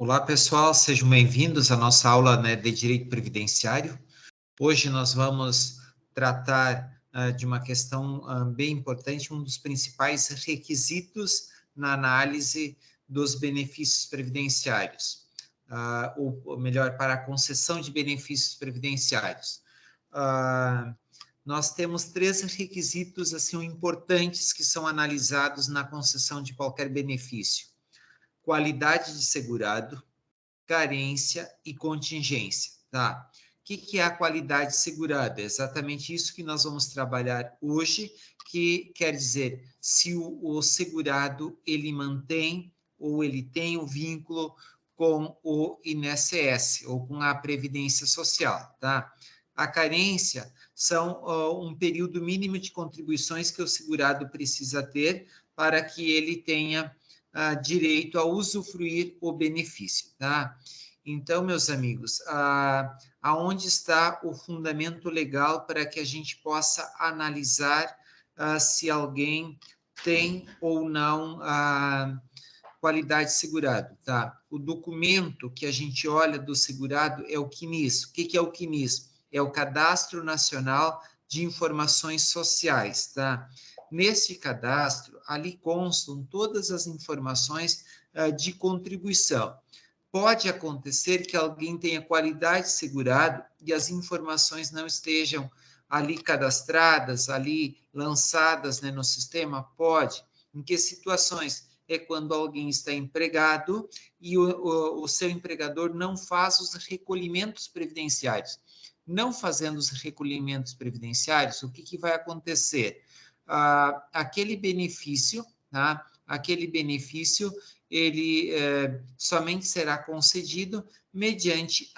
Olá, pessoal, sejam bem-vindos à nossa aula, de Direito Previdenciário. Hoje nós vamos tratar de uma questão bem importante, um dos principais requisitos na análise dos benefícios previdenciários, ou melhor, para a concessão de benefícios previdenciários. Nós temos três requisitos assim importantes que são analisados na concessão de qualquer benefício: qualidade de segurado, carência e contingência, tá? O que é a qualidade segurada? É exatamente isso que nós vamos trabalhar hoje, que quer dizer se o segurado ele mantém ou ele tem o vínculo com o INSS ou com a Previdência Social, tá? A carência são um período mínimo de contribuições que o segurado precisa ter para que ele tenha direito a usufruir o benefício, tá? Então, meus amigos, aonde está o fundamento legal para que a gente possa analisar se alguém tem ou não a qualidade segurado, tá? O documento que a gente olha do segurado é o CNIS. O que é o CNIS? É o Cadastro Nacional de Informações Sociais, tá? Nesse cadastro, ali constam todas as informações de contribuição. Pode acontecer que alguém tenha qualidade segurado e as informações não estejam ali cadastradas, ali lançadas, no sistema? Pode. Em que situações? É quando alguém está empregado e o seu empregador não faz os recolhimentos previdenciários. Não fazendo os recolhimentos previdenciários, o que vai acontecer? Aquele benefício, tá? Aquele benefício, ele somente será concedido mediante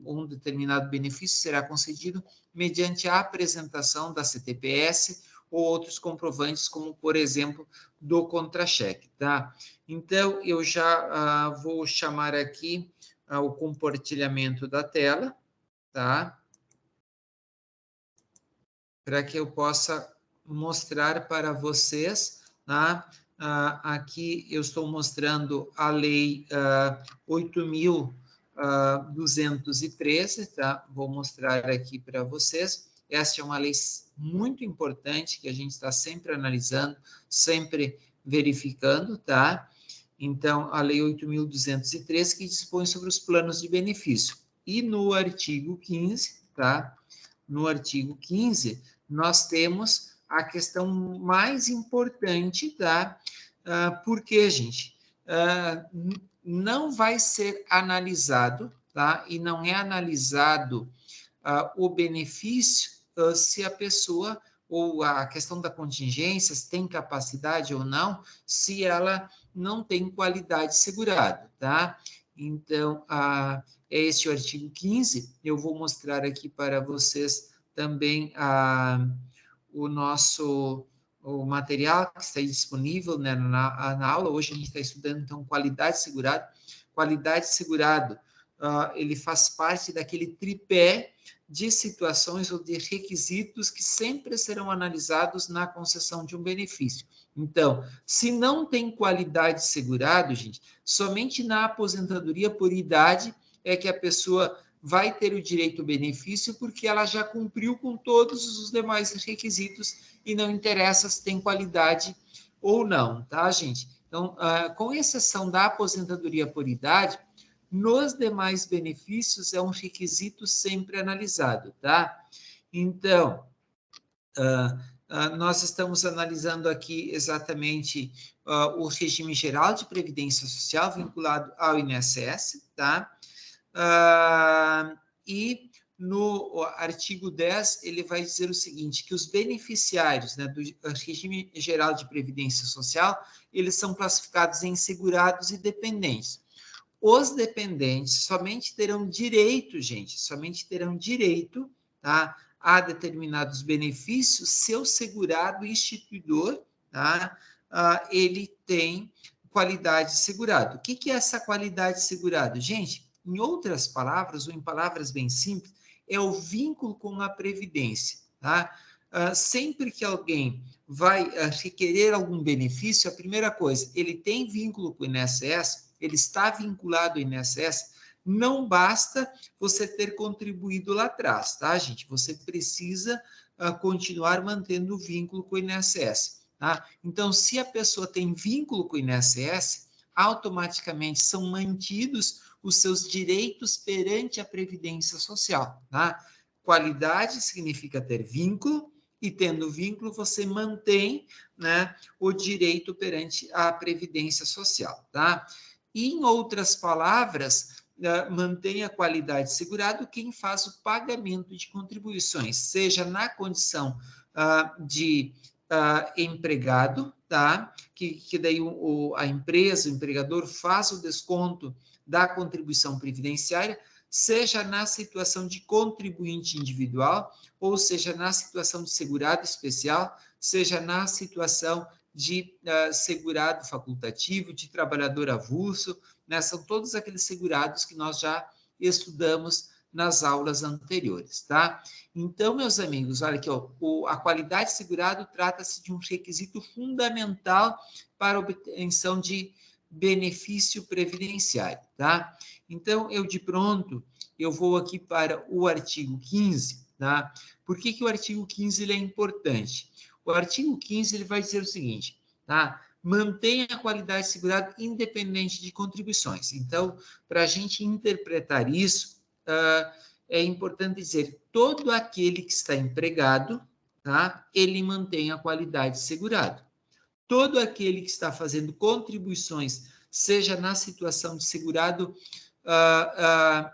um determinado benefício será concedido mediante a apresentação da CTPS ou outros comprovantes, como, por exemplo, do contra-cheque, tá? Então, eu já vou chamar aqui o compartilhamento da tela, tá? Para que eu possa mostrar para vocês, tá? Aqui eu estou mostrando a Lei 8.213, tá? Vou mostrar aqui para vocês. Essa é uma lei muito importante que a gente está sempre analisando, sempre verificando, tá? Então, a Lei 8.213, que dispõe sobre os planos de benefício. E no artigo 15, tá? No artigo 15, nós temos a questão mais importante, tá? Por quê, gente? Não vai ser analisado, tá? E não é analisado o benefício se a pessoa, ou a questão da contingência, se tem capacidade ou não, se ela não tem qualidade segurada, tá? Então, é este o artigo 15. Eu vou mostrar aqui para vocês também o material que está disponível, né, na aula. Hoje a gente está estudando, então, qualidade segurada. Qualidade segurado, ele faz parte daquele tripé de situações ou de requisitos que sempre serão analisados na concessão de um benefício. Então, se não tem qualidade segurado, gente, somente na aposentadoria por idade é que a pessoa vai ter o direito ao benefício, porque ela já cumpriu com todos os demais requisitos e não interessa se tem qualidade ou não, tá, gente? Então, com exceção da aposentadoria por idade, nos demais benefícios é um requisito sempre analisado, tá? Então, nós estamos analisando aqui exatamente o regime geral de previdência social vinculado ao INSS, tá? E no artigo 10, ele vai dizer o seguinte, que os beneficiários, né, do regime geral de previdência social, eles são classificados em segurados e dependentes. Os dependentes somente terão direito, gente, somente terão direito, tá, a determinados benefícios se o segurado instituidor, tá, ele tem qualidade segurado. O que é essa qualidade segurado? Gente, em outras palavras, ou em palavras bem simples, é o vínculo com a Previdência, tá? Sempre que alguém vai requerer algum benefício, a primeira coisa, ele tem vínculo com o INSS, ele está vinculado ao INSS, não basta você ter contribuído lá atrás, tá, gente? Você precisa continuar mantendo o vínculo com o INSS, tá? Então, se a pessoa tem vínculo com o INSS, automaticamente são mantidos os seus direitos perante a Previdência Social, tá? Qualidade significa ter vínculo, e tendo vínculo, você mantém, né, o direito perante a Previdência Social, tá? E, em outras palavras, mantém a qualidade segurado quem faz o pagamento de contribuições, seja na condição de empregado, tá? Que daí a empresa, o empregador faz o desconto da contribuição previdenciária, seja na situação de contribuinte individual, ou seja na situação de segurado especial, seja na situação de segurado facultativo, de trabalhador avulso, né? São todos aqueles segurados que nós já estudamos nas aulas anteriores, tá? Então, meus amigos, olha aqui, ó, a qualidade de segurado trata-se de um requisito fundamental para a obtenção de benefício previdenciário, tá? Então, de pronto, eu vou aqui para o artigo 15, tá? Por que o artigo 15 ele é importante? O artigo 15 ele vai dizer o seguinte, tá? Mantenha a qualidade de segurado independente de contribuições. Então, para a gente interpretar isso, é importante dizer, todo aquele que está empregado, tá? Ele mantém a qualidade de segurado. Todo aquele que está fazendo contribuições, seja na situação de segurado,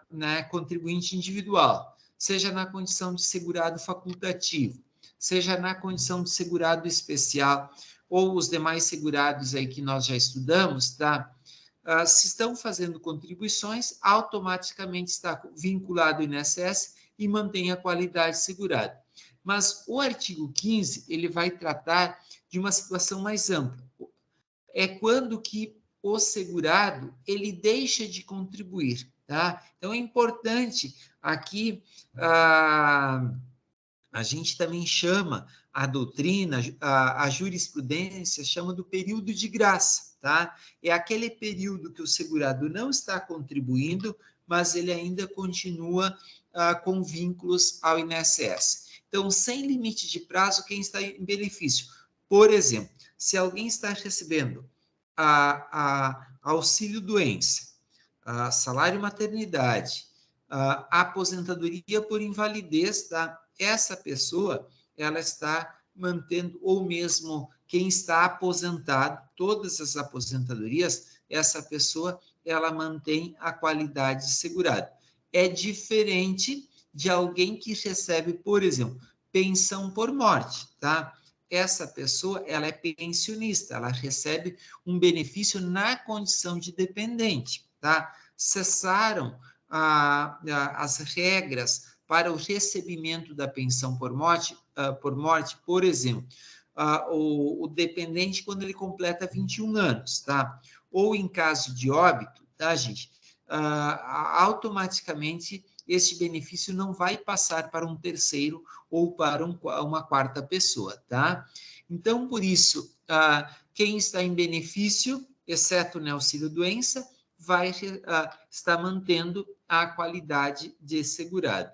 né, contribuinte individual, seja na condição de segurado facultativo, seja na condição de segurado especial, ou os demais segurados aí que nós já estudamos, tá? Se estão fazendo contribuições, automaticamente está vinculado ao INSS e mantém a qualidade segurada. Mas o artigo 15, ele vai tratar de uma situação mais ampla. É quando que o segurado, ele deixa de contribuir, tá? Então, é importante aqui, a gente também chama, a doutrina, a jurisprudência chama do período de graça, tá? É aquele período que o segurado não está contribuindo, mas ele ainda continua com vínculos ao INSS. Então, sem limite de prazo, quem está em benefício? Por exemplo, se alguém está recebendo auxílio-doença, salário maternidade, aposentadoria por invalidez, tá? Essa pessoa, ela está mantendo, ou mesmo quem está aposentado, todas as aposentadorias, essa pessoa, ela mantém a qualidade segurada. É diferente de alguém que recebe, por exemplo, pensão por morte, tá? Essa pessoa, ela é pensionista, ela recebe um benefício na condição de dependente, tá? Cessaram as regras para o recebimento da pensão por morte, por exemplo, o dependente quando ele completa 21 anos, tá? Ou em caso de óbito, tá, gente? Automaticamente este benefício não vai passar para um terceiro ou para uma quarta pessoa, tá? Então, por isso, quem está em benefício, exceto no auxílio-doença, vai estar mantendo a qualidade de segurado.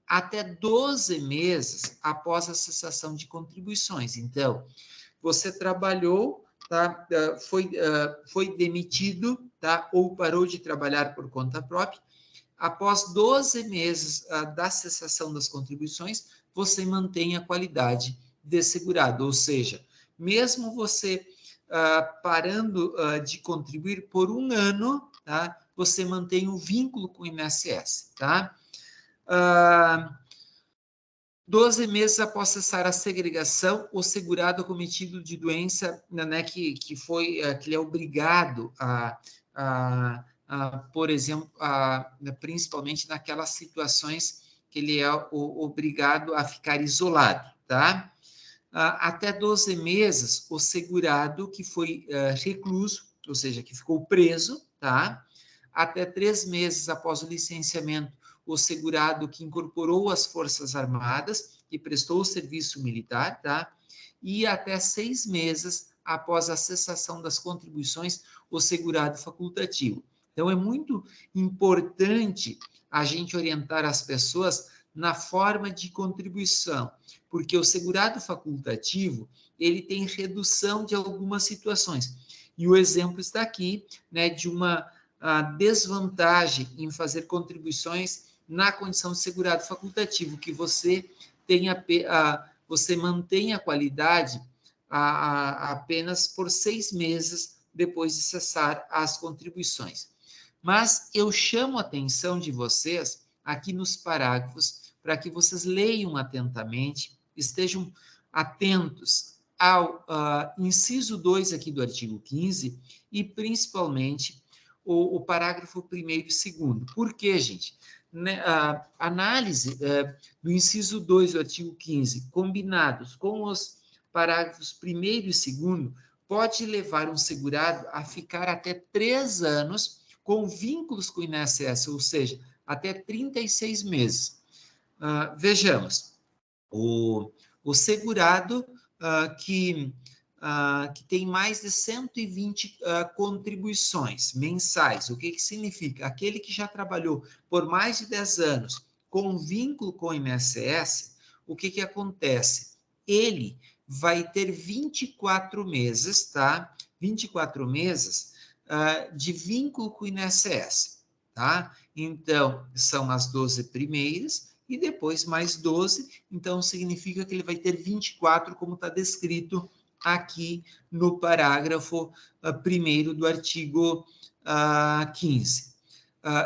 Até 12 meses após a cessação de contribuições. Então, você trabalhou, tá? Foi demitido, tá? Ou parou de trabalhar por conta própria. Após 12 meses da cessação das contribuições, você mantém a qualidade de segurado, ou seja, mesmo você parando de contribuir por um ano, tá? Você mantém o vínculo com o INSS, tá? 12 meses após cessar a segregação, o segurado acometido de doença, né, que ele é obrigado por exemplo, principalmente naquelas situações que ele é obrigado a ficar isolado, tá? Até 12 meses, o segurado que foi recluso, ou seja, que ficou preso, tá? Até 3 meses após o licenciamento, o segurado que incorporou as Forças Armadas e prestou o serviço militar, tá? E até 6 meses após a cessação das contribuições, o segurado facultativo. Então, é muito importante a gente orientar as pessoas na forma de contribuição, porque o segurado facultativo, ele tem redução de algumas situações. E o exemplo está aqui, né, de uma desvantagem em fazer contribuições na condição de segurado facultativo, que você tenha, você mantém a qualidade apenas por 6 meses depois de cessar as contribuições. Mas eu chamo a atenção de vocês aqui nos parágrafos para que vocês leiam atentamente, estejam atentos ao inciso 2 aqui do artigo 15 e principalmente o parágrafo 1º e 2º. Por quê, gente? A análise do inciso 2 do artigo 15, combinados com os parágrafos 1º e 2º, pode levar um segurado a ficar até 3 anos com vínculos com o INSS, ou seja, até 36 meses. Vejamos, o segurado que tem mais de 120 contribuições mensais. O que significa? Aquele que já trabalhou por mais de 10 anos com vínculo com o INSS, o que acontece? Ele vai ter 24 meses, tá? 24 meses de vínculo com o INSS, tá? Então, são as 12 primeiras e depois mais 12, então significa que ele vai ter 24, como está descrito aqui no parágrafo 1º do artigo 15.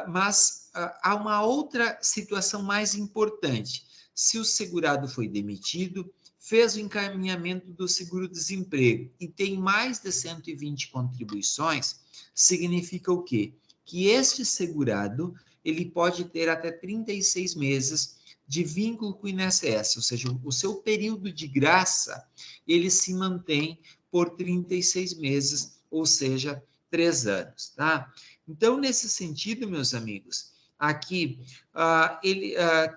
Mas há uma outra situação mais importante. Se o segurado foi demitido, fez o encaminhamento do seguro-desemprego e tem mais de 120 contribuições, significa o quê? Que este segurado, ele pode ter até 36 meses de vínculo com o INSS, ou seja, o seu período de graça, ele se mantém por 36 meses, ou seja, 3 anos, tá? Então, nesse sentido, meus amigos, aqui,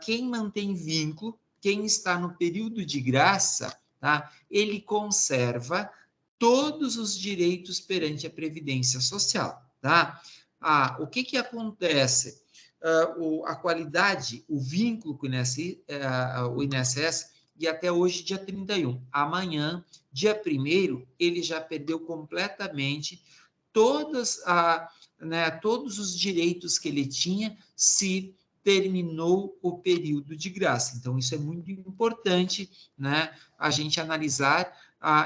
quem mantém vínculo, quem está no período de graça, tá? Ele conserva todos os direitos perante a Previdência Social, tá? O que acontece? A qualidade, o vínculo com o INSS, e até hoje, dia 31. Amanhã, dia 1º, ele já perdeu completamente todos os direitos que ele tinha se terminou o período de graça. Então, isso é muito importante, né, a gente analisar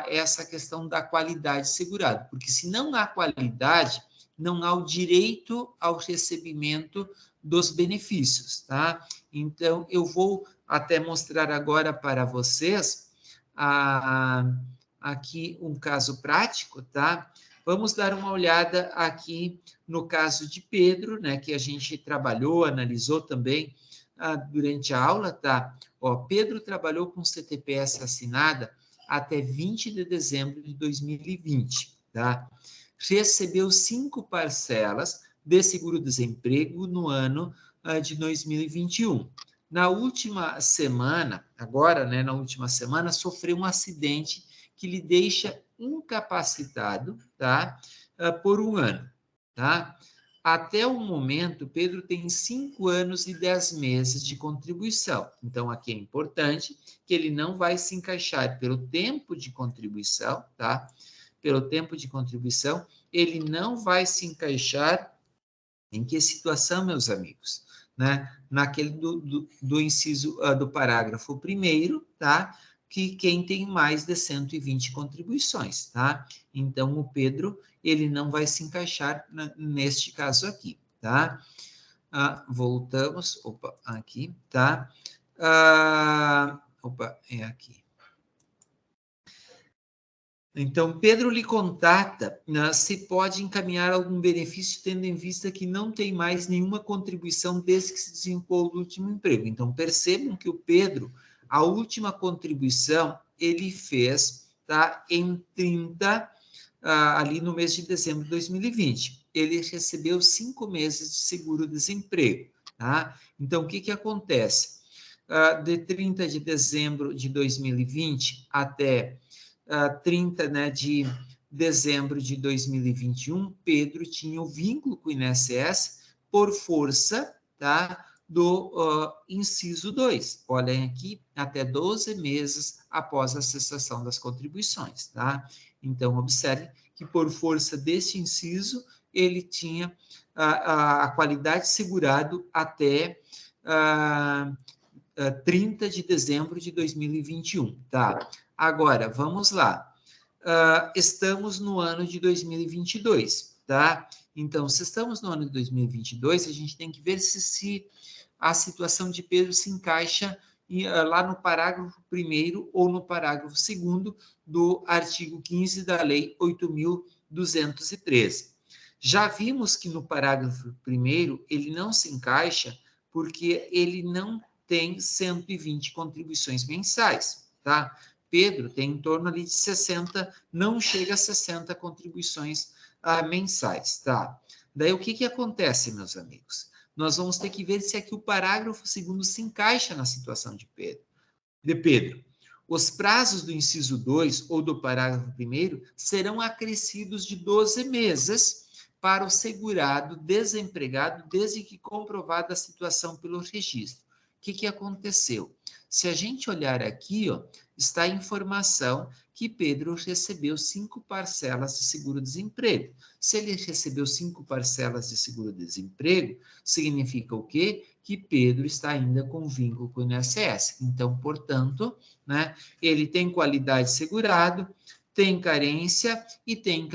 essa questão da qualidade segurada, porque se não há qualidade, não há o direito ao recebimento dos benefícios, tá? Então, eu vou até mostrar agora para vocês aqui um caso prático, tá? Vamos dar uma olhada aqui no caso de Pedro, né, que a gente trabalhou, analisou também durante a aula, tá? Pedro trabalhou com CTPS assinada até 20 de dezembro de 2020, tá? Recebeu 5 parcelas de seguro-desemprego no ano de 2021. Na última semana, agora, né, na última semana, sofreu um acidente que lhe deixa incapacitado, tá, por 1 ano, tá? Até o momento, Pedro tem 5 anos e 10 meses de contribuição. Então, aqui é importante que ele não vai se encaixar pelo tempo de contribuição, tá? Pelo tempo de contribuição, ele não vai se encaixar em que situação, meus amigos? Né? Naquele do inciso do parágrafo 1º, tá? Que quem tem mais de 120 contribuições, tá? Então, o Pedro, ele não vai se encaixar neste caso aqui, tá? Voltamos, aqui, tá? É aqui. Então, Pedro lhe contata, né, se pode encaminhar algum benefício, tendo em vista que não tem mais nenhuma contribuição desde que se desempolgou do último emprego. Então, percebam que o Pedro, a última contribuição, ele fez, tá, em 30, ali no mês de dezembro de 2020. Ele recebeu 5 meses de seguro-desemprego, tá? Então, o que acontece? De 30 de dezembro de 2020 até 30, né, de dezembro de 2021, Pedro tinha o vínculo com o INSS por força, tá, do inciso 2. Olhem aqui, até 12 meses após a cessação das contribuições, tá? Então, observe que por força desse inciso, ele tinha a qualidade segurado até 30 de dezembro de 2021, tá? Agora, vamos lá. Estamos no ano de 2022, tá? Então, se estamos no ano de 2022, a gente tem que ver se a situação de Pedro se encaixa lá no parágrafo 1º ou no parágrafo 2º do artigo 15 da Lei 8.213. Já vimos que no parágrafo 1º ele não se encaixa porque ele não tem 120 contribuições mensais, tá? Pedro tem em torno ali de 60, não chega a 60 contribuições mensais, tá? Daí o que acontece, meus amigos? Nós vamos ter que ver se aqui o parágrafo 2º se encaixa na situação de Pedro. Os prazos do inciso 2 ou do parágrafo 1º serão acrescidos de 12 meses para o segurado desempregado desde que comprovada a situação pelo registro. O que aconteceu? Se a gente olhar aqui, ó, está a informação que Pedro recebeu 5 parcelas de seguro-desemprego. Se ele recebeu 5 parcelas de seguro-desemprego, significa o quê? Que Pedro está ainda com vínculo com o INSS. Então, portanto, né, ele tem qualidade segurado, tem carência e tem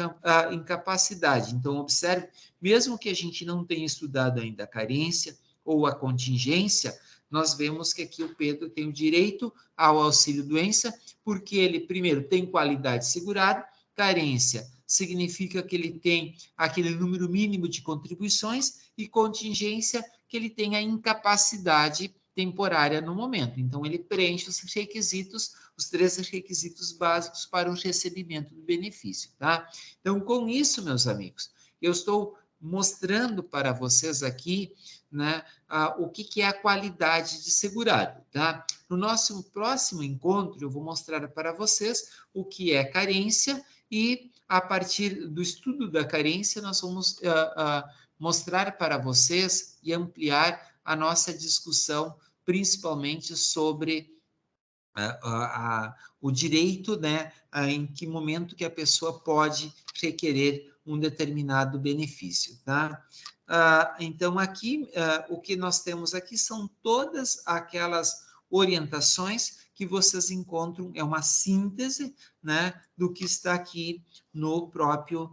incapacidade. Então, observe, mesmo que a gente não tenha estudado ainda a carência ou a contingência, nós vemos que aqui o Pedro tem o direito ao auxílio-doença, porque ele, primeiro, tem qualidade segurada, carência significa que ele tem aquele número mínimo de contribuições, e contingência, que ele tem a incapacidade temporária no momento. Então, ele preenche os requisitos, os 3 requisitos básicos para o recebimento do benefício, tá? Então, com isso, meus amigos, eu estou mostrando para vocês aqui, né, o que é a qualidade de segurado, tá? No nosso próximo encontro, eu vou mostrar para vocês o que é carência e, a partir do estudo da carência, nós vamos mostrar para vocês e ampliar a nossa discussão, principalmente sobre o direito, né, em que momento que a pessoa pode requerer um determinado benefício, tá? Então, aqui, o que nós temos aqui são todas aquelas orientações que vocês encontram, é uma síntese, né, do que está aqui no próprio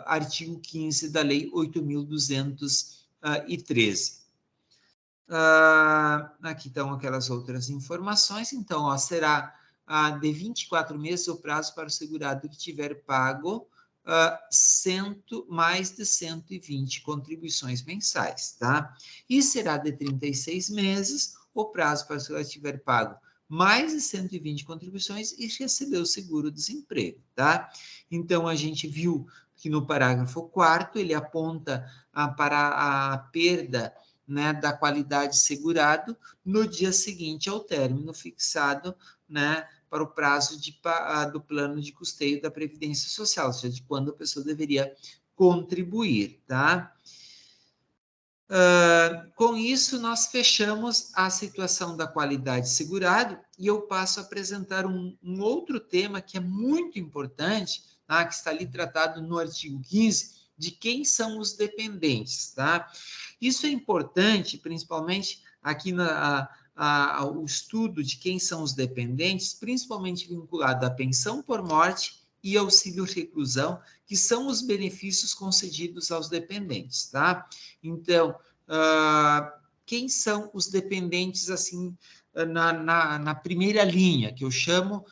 artigo 15 da Lei 8.213. Aqui estão aquelas outras informações. Então, ó, será de 24 meses o prazo para o segurado que tiver pago mais de 120 contribuições mensais, tá? E será de 36 meses o prazo para o segurado que tiver pago mais de 120 contribuições e receber o seguro-desemprego, tá? Então, a gente viu que no parágrafo 4º ele aponta para a perda, né, da qualidade segurado no dia seguinte ao término fixado, né, para o prazo do plano de custeio da Previdência Social, ou seja, de quando a pessoa deveria contribuir, tá? Com isso, nós fechamos a situação da qualidade segurado e eu passo a apresentar um outro tema que é muito importante, tá? Que está ali tratado no artigo 15, de quem são os dependentes, tá? Isso é importante, principalmente aqui o estudo de quem são os dependentes, principalmente vinculado à pensão por morte e auxílio reclusão, que são os benefícios concedidos aos dependentes, tá? Então, quem são os dependentes, assim, na primeira linha, que eu chamo,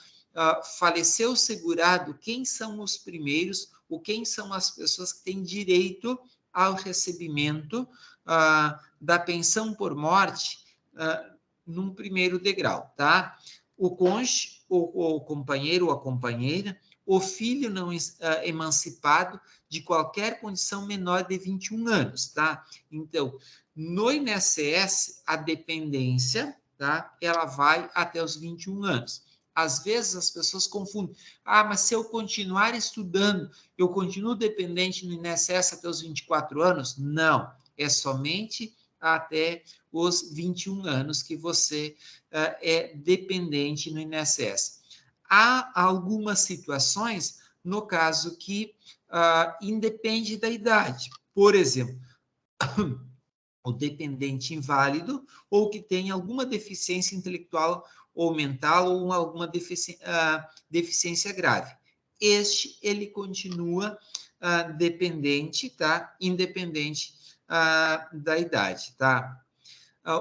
faleceu segurado, quem são os primeiros, ou quem são as pessoas que têm direito ao recebimento da pensão por morte num primeiro degrau, tá? O cônjuge, o companheiro ou a companheira, o filho não emancipado de qualquer condição menor de 21 anos, tá? Então, no INSS, a dependência, tá? Ela vai até os 21 anos. Às vezes as pessoas confundem. Ah, mas se eu continuar estudando, eu continuo dependente no INSS até os 24 anos? Não, é somente até os 21 anos que você é dependente no INSS. Há algumas situações, no caso, que independe da idade. Por exemplo, o dependente inválido ou que tem alguma deficiência intelectual ou mental ou alguma deficiência grave. Ele continua dependente, tá? Independente da idade, tá?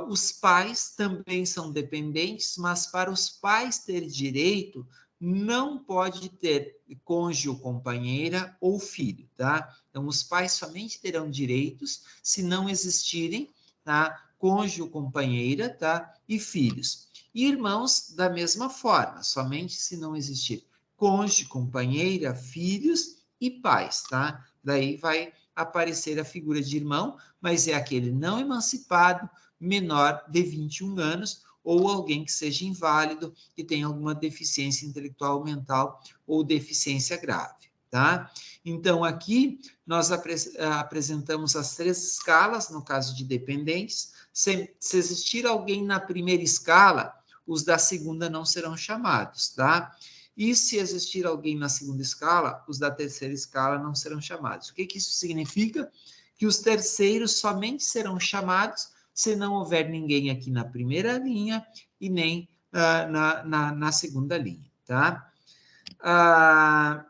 Os pais também são dependentes, mas para os pais ter direito, não pode ter cônjuge ou companheira ou filho, tá? Então, os pais somente terão direitos se não existirem, tá? Cônjuge ou companheira, tá? E filhos. E irmãos, da mesma forma, somente se não existir cônjuge, companheira, filhos e pais, tá? Daí vai aparecer a figura de irmão, mas é aquele não emancipado, menor de 21 anos, ou alguém que seja inválido, que tenha alguma deficiência intelectual, mental ou deficiência grave, tá? Então, aqui nós apresentamos as 3 escalas, no caso de dependentes. Se existir alguém na primeira escala, os da segunda não serão chamados, tá? E se existir alguém na segunda escala, os da terceira escala não serão chamados. O que isso significa? Que os terceiros somente serão chamados se não houver ninguém aqui na primeira linha e nem na segunda linha, tá?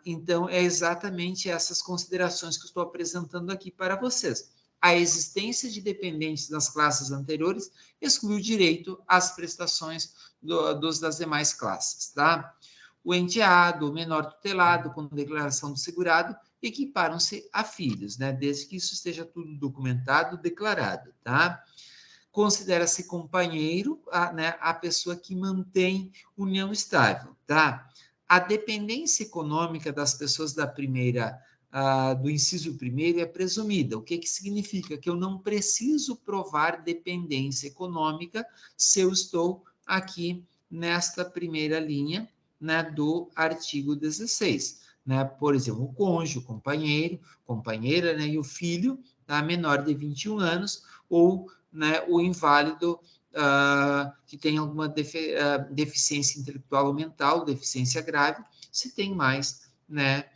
Então, é exatamente essas considerações que eu estou apresentando aqui para vocês. A existência de dependentes das classes anteriores exclui o direito às prestações das demais classes, tá? O enteado, o menor tutelado, com declaração do segurado, equiparam-se a filhos, né? Desde que isso esteja tudo documentado, declarado, tá? Considera-se companheiro a pessoa que mantém união estável, tá? A dependência econômica das pessoas do inciso primeiro é presumida. O que significa? Que eu não preciso provar dependência econômica se eu estou aqui nesta primeira linha, né, do artigo 16. Né? Por exemplo, o cônjuge, o companheiro, companheira, né, e o filho, tá, menor de 21 anos, ou, né, o inválido que tem alguma deficiência intelectual ou mental, deficiência grave, se tem mais, né,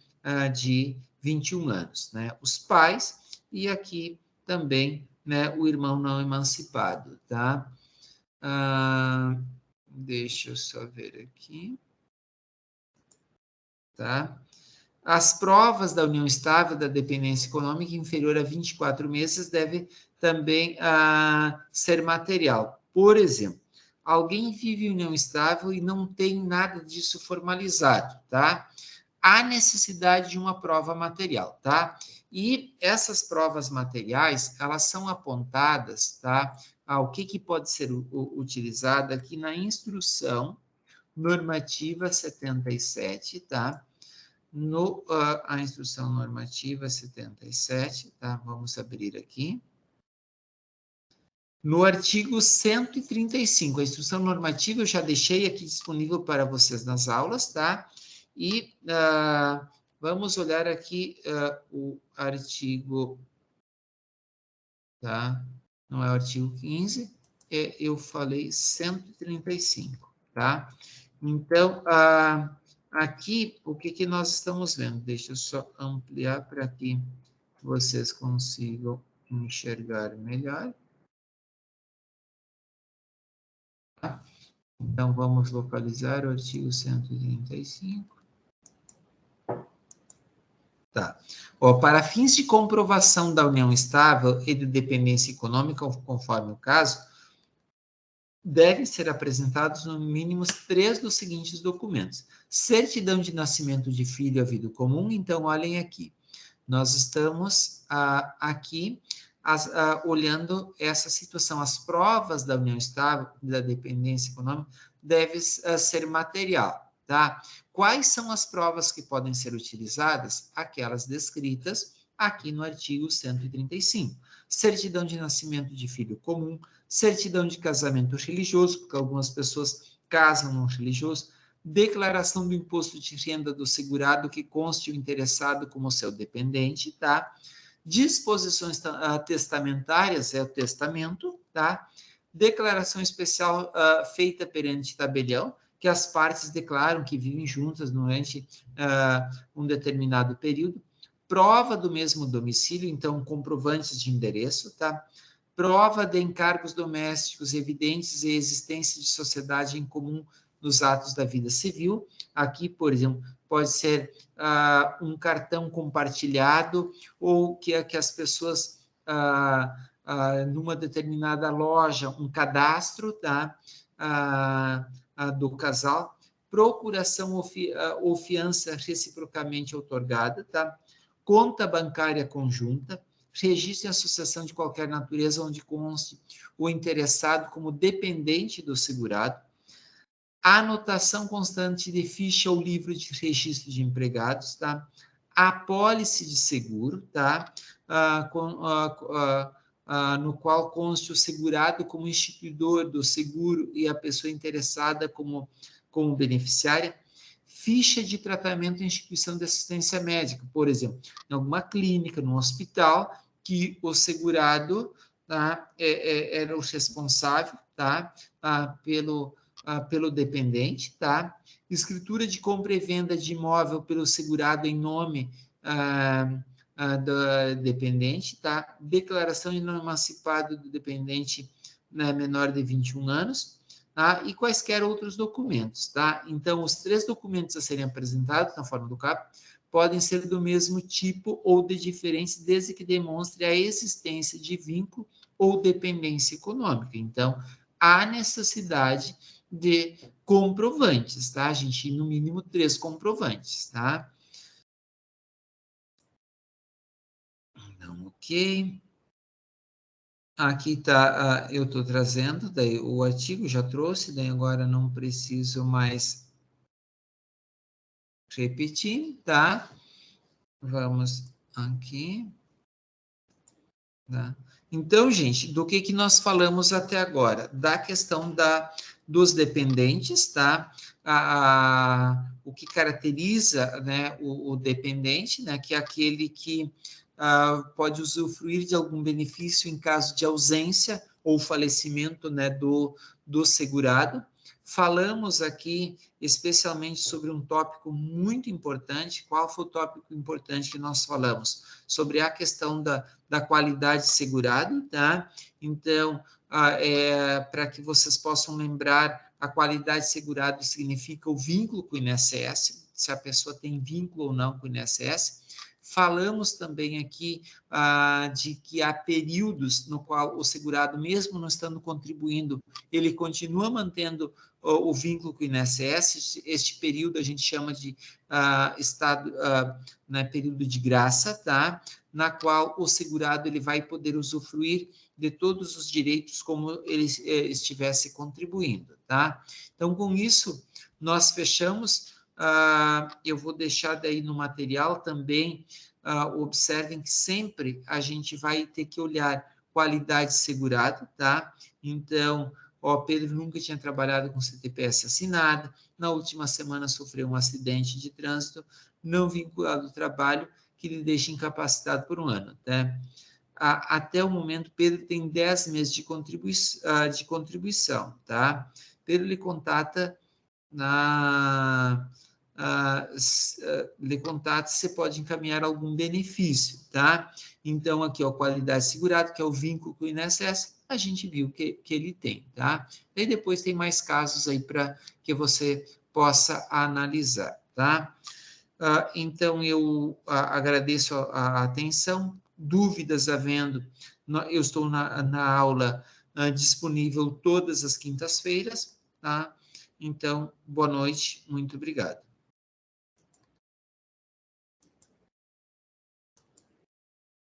de 21 anos. Né? Os pais, e aqui também, né, o irmão não emancipado. Tá? Deixa eu só ver aqui. Tá? As provas da união estável da dependência econômica inferior a 24 meses devem também ser material. Por exemplo, alguém vive em união estável e não tem nada disso formalizado, tá? Há necessidade de uma prova material, tá? E essas provas materiais, elas são apontadas, tá? O que pode ser utilizado aqui na instrução normativa 77, tá? A instrução normativa 77, tá? Vamos abrir aqui. No artigo 135, a instrução normativa eu já deixei aqui disponível para vocês nas aulas, tá? E vamos olhar aqui o artigo, tá? Não é o artigo 15, eu falei 135, tá? Então, aqui, o que nós estamos vendo? Deixa eu só ampliar para que vocês consigam enxergar melhor. Tá? Então, vamos localizar o artigo 135. Tá. Para fins de comprovação da união estável e de dependência econômica, conforme o caso, devem ser apresentados no mínimo 3 dos seguintes documentos. Certidão de nascimento de filho havido comum, então olhem aqui. Nós estamos aqui olhando essa situação. As provas da união estável, da dependência econômica, devem ser material, tá? Quais são as provas que podem ser utilizadas? Aquelas descritas aqui no artigo 135. Certidão de nascimento de filho comum, certidão de casamento religioso, porque algumas pessoas casam no religioso, declaração do imposto de renda do segurado que conste o interessado como seu dependente, tá? Disposições testamentárias, é o testamento, tá? Declaração especial feita perante tabelião, que as partes declaram que vivem juntas durante um determinado período. Prova do mesmo domicílio, então, comprovantes de endereço, tá? Prova de encargos domésticos evidentes e existência de sociedade em comum nos atos da vida civil. Aqui, por exemplo, pode ser um cartão compartilhado ou que as pessoas, numa determinada loja, um cadastro, tá? Do casal, procuração ou fiança reciprocamente outorgada, tá? Conta bancária conjunta, registro em associação de qualquer natureza onde conste o interessado como dependente do segurado, anotação constante de ficha ou livro de registro de empregados, tá? Apólice de seguro, tá? No qual conste o segurado como instituidor do seguro e a pessoa interessada como beneficiária. Ficha de tratamento em instituição de assistência médica, por exemplo, em alguma clínica, num hospital, que o segurado, tá, era o responsável, tá, pelo dependente, tá? Escritura de compra e venda de imóvel pelo segurado em nome do dependente, tá? Declaração de não emancipado do dependente, né, menor de 21 anos, tá? E quaisquer outros documentos, tá? Então, os 3 documentos a serem apresentados na forma do CAP podem ser do mesmo tipo ou de diferentes, desde que demonstre a existência de vínculo ou dependência econômica. Então, há necessidade de comprovantes, tá, gente? No mínimo 3 comprovantes, tá? Então, ok. Aqui tá, eu estou trazendo, daí o artigo já trouxe, daí agora não preciso mais repetir, tá? Vamos aqui, tá? Então, gente, do que nós falamos até agora? Da questão dos dependentes, tá? O que caracteriza, né, o dependente, né, que é aquele que pode usufruir de algum benefício em caso de ausência ou falecimento, né, do segurado. Falamos aqui especialmente sobre um tópico muito importante. Qual foi o tópico importante que nós falamos? Sobre a questão da qualidade segurado, tá? Então, para que vocês possam lembrar, a qualidade segurado significa o vínculo com o INSS, se a pessoa tem vínculo ou não com o INSS. Falamos também aqui de que há períodos no qual o segurado, mesmo não estando contribuindo, ele continua mantendo o vínculo com o INSS. Este período a gente chama de né, período de graça, tá? Na qual o segurado ele vai poder usufruir de todos os direitos como ele estivesse contribuindo, tá? Então, com isso, nós fechamos. Eu vou deixar daí no material também, observem que sempre a gente vai ter que olhar qualidade segurado, tá? Então, Pedro nunca tinha trabalhado com CTPS assinada, na última semana sofreu um acidente de trânsito não vinculado ao trabalho, que lhe deixa incapacitado por um ano, tá? Até o momento, Pedro tem 10 meses de contribuição, tá? Pedro lhe contata lhe contata, você pode encaminhar algum benefício, tá? Então, aqui, ó, qualidade segurada, que é o vínculo com o INSS, a gente viu que ele tem, tá? E depois tem mais casos aí para que você possa analisar, tá? Então, eu agradeço a atenção. Dúvidas havendo, eu estou na aula disponível todas as quintas-feiras, tá? Então, boa noite, muito obrigado.